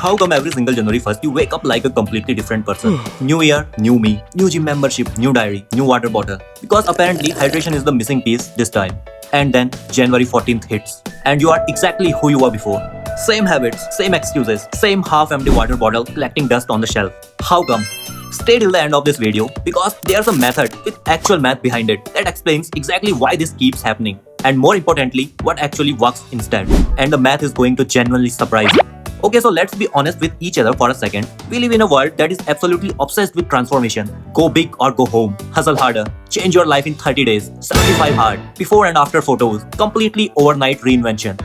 How come every single January 1st you wake up like a completely different person? New year, new me, new gym membership, new diary, new water bottle. Because apparently hydration is the missing piece this time. And then January 14th hits. And you are exactly who you were before. Same habits, same excuses, same half-empty water bottle collecting dust on the shelf. How come? Stay till the end of this video because there's a method with actual math behind it that explains exactly why this keeps happening. And more importantly, what actually works instead. And the math is going to genuinely surprise you. Okay, so let's be honest with each other for a second. We live in a world that is absolutely obsessed with transformation. Go big or go home. Hustle harder. Change your life in 30 days. 75 hard. Before and after photos. Completely overnight reinvention.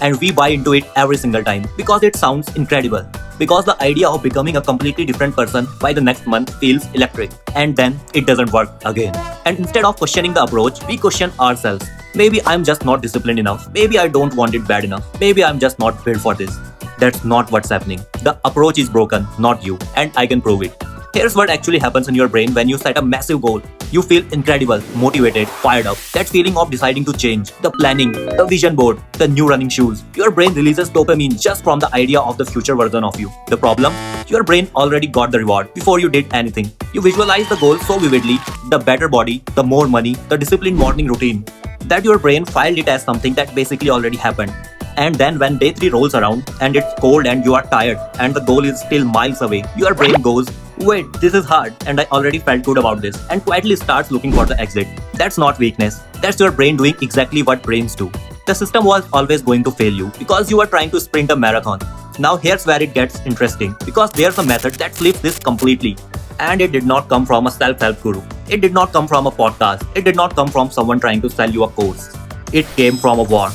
And we buy into it every single time because it sounds incredible. Because the idea of becoming a completely different person by the next month feels electric. And then it doesn't work again. And instead of questioning the approach, we question ourselves. Maybe I'm just not disciplined enough. Maybe I don't want it bad enough. Maybe I'm just not built for this. That's not what's happening. The approach is broken, not you. And I can prove it. Here's what actually happens in your brain when you set a massive goal. You feel incredible, motivated, fired up. That feeling of deciding to change, the planning, the vision board, the new running shoes. Your brain releases dopamine just from the idea of the future version of you. The problem? Your brain already got the reward before you did anything. You visualize the goal so vividly, the better body, the more money, the disciplined morning routine, that your brain filed it as something that basically already happened. And then when day 3 rolls around and it's cold and you are tired and the goal is still miles away, your brain goes, wait, this is hard and I already felt good about this, and quietly starts looking for the exit. That's not weakness. That's your brain doing exactly what brains do. The system was always going to fail you because you were trying to sprint a marathon. Now here's where it gets interesting because there's a method that flips this completely. And it did not come from a self-help guru. It did not come from a podcast. It did not come from someone trying to sell you a course. It came from a war.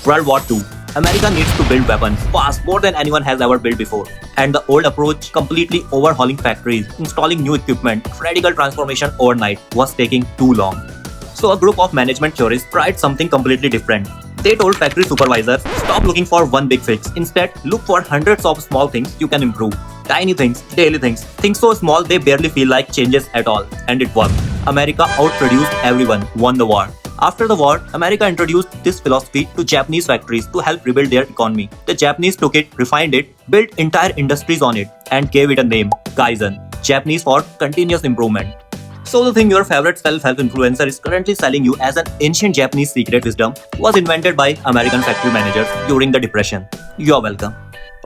World War II. America needs to build weapons fast, more than anyone has ever built before. And the old approach, completely overhauling factories, installing new equipment, radical transformation overnight, was taking too long. So a group of management theorists tried something completely different. They told factory supervisors, stop looking for one big fix. Instead, look for hundreds of small things you can improve. Tiny things, daily things so small they barely feel like changes at all. And it worked. America outproduced everyone, won the war. After the war, America introduced this philosophy to Japanese factories to help rebuild their economy. The Japanese took it, refined it, built entire industries on it, and gave it a name, Kaizen, Japanese for continuous improvement. So the thing your favorite self-help influencer is currently selling you as an ancient Japanese secret wisdom was invented by American factory managers during the Depression. You're welcome.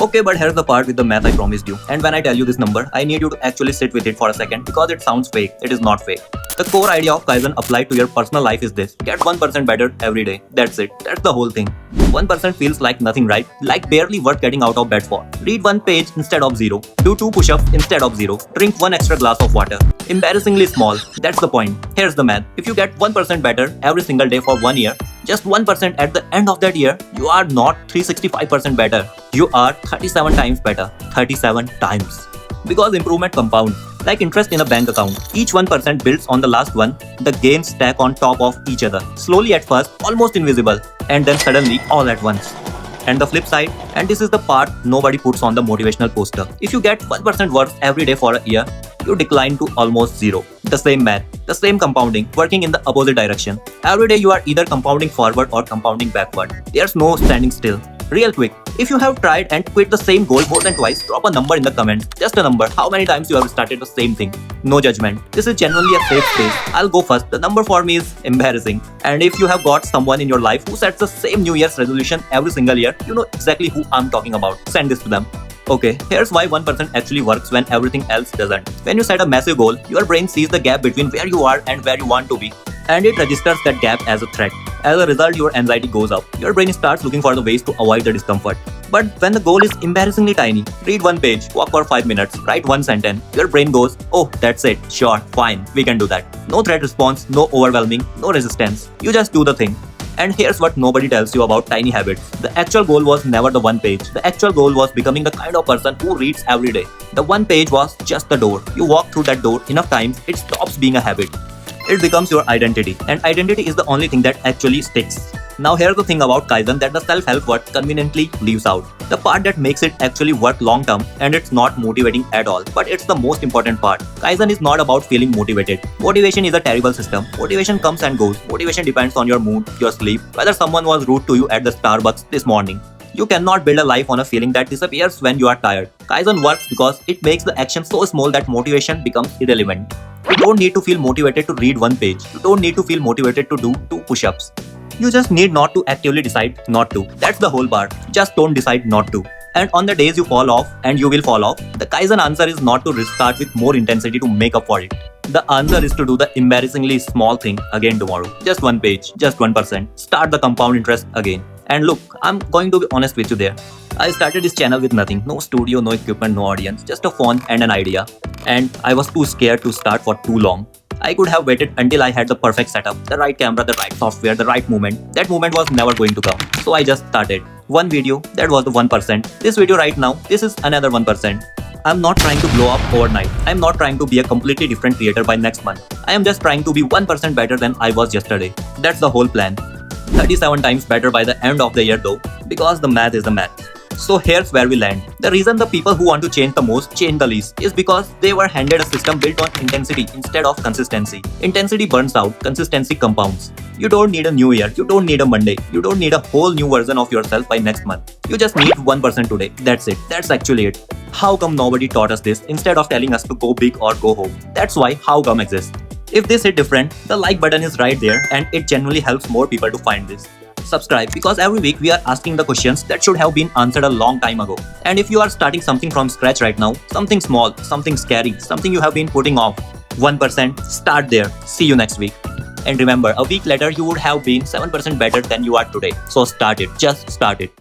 Okay, but here's the part with the math I promised you. And when I tell you this number, I need you to actually sit with it for a second because it sounds fake. It is not fake. The core idea of Kaizen applied to your personal life is this. Get 1% better every day. That's it. That's the whole thing. 1% feels like nothing, right? Like barely worth getting out of bed for. Read 1 page instead of 0. Do 2 push-ups instead of 0. Drink 1 extra glass of water. Embarrassingly small. That's the point. Here's the math. If you get 1% better every single day for 1 year, just 1% at the end of that year, you are not 365% better. You are 37 times better. 37 times. Because improvement compounds. Like interest in a bank account. Each 1% builds on the last one. The gains stack on top of each other. Slowly at first, almost invisible. And then suddenly, all at once. And the flip side, and this is the part nobody puts on the motivational poster. If you get 1% worse every day for a year, you decline to almost 0. The same math, the same compounding, working in the opposite direction. Every day you are either compounding forward or compounding backward. There's no standing still. Real quick, if you have tried and quit the same goal more than twice, drop a number in the comments. Just a number. How many times you have started the same thing? No judgment. This is genuinely a safe space. I'll go first. The number for me is embarrassing. And if you have got someone in your life who sets the same New Year's resolution every single year, you know exactly who I'm talking about. Send this to them. Okay, here's why 1% actually works when everything else doesn't. When you set a massive goal, your brain sees the gap between where you are and where you want to be. And it registers that gap as a threat. As a result, your anxiety goes up. Your brain starts looking for the ways to avoid the discomfort. But when the goal is embarrassingly tiny, read 1 page, walk for 5 minutes, write 1 sentence, your brain goes, oh, that's it, sure, fine, we can do that. No threat response, no overwhelming, no resistance. You just do the thing. And here's what nobody tells you about tiny habits. The actual goal was never the 1 page. The actual goal was becoming the kind of person who reads every day. The 1 page was just the door. You walk through that door enough times, it stops being a habit. It becomes your identity. And identity is the only thing that actually sticks. Now here's the thing about Kaizen that the self-help word conveniently leaves out. The part that makes it actually work long term, and it's not motivating at all. But it's the most important part. Kaizen is not about feeling motivated. Motivation is a terrible system. Motivation comes and goes. Motivation depends on your mood, your sleep, whether someone was rude to you at the Starbucks this morning. You cannot build a life on a feeling that disappears when you are tired. Kaizen works because it makes the action so small that motivation becomes irrelevant. You don't need to feel motivated to read one page. You don't need to feel motivated to do 2 push-ups. You just need not to actively decide not to. That's the whole part. Just don't decide not to. And on the days you fall off, and you will fall off, the Kaizen answer is not to restart with more intensity to make up for it. The answer is to do the embarrassingly small thing again tomorrow. Just 1 page, just 1%. Start the compound interest again. And look, I'm going to be honest with you there. I started this channel with nothing. No studio, no equipment, no audience. Just a phone and an idea. And I was too scared to start for too long. I could have waited until I had the perfect setup, the right camera, the right software, the right moment. That moment was never going to come. So I just started. One video, that was the 1%. This video right now, this is another 1%. I'm not trying to blow up overnight. I'm not trying to be a completely different creator by next month. I am just trying to be 1% better than I was yesterday. That's the whole plan. 37 times better by the end of the year though, because the math is the math. So here's where we land. The reason the people who want to change the most change the least is because they were handed a system built on intensity instead of consistency. Intensity burns out, consistency compounds. You don't need a new year, you don't need a Monday, you don't need a whole new version of yourself by next month. You just need 1% today. That's it. That's actually it. How come nobody taught us this instead of telling us to go big or go home? That's why How Come exists. If this hit different, the like button is right there and it genuinely helps more people to find this. Subscribe because every week we are asking the questions that should have been answered a long time ago. And if you are starting something from scratch right now, something small, something scary, something you have been putting off, 1%, start there. See you next week. And remember, a week later you would have been 7% better than you are today. So start it. Just start it.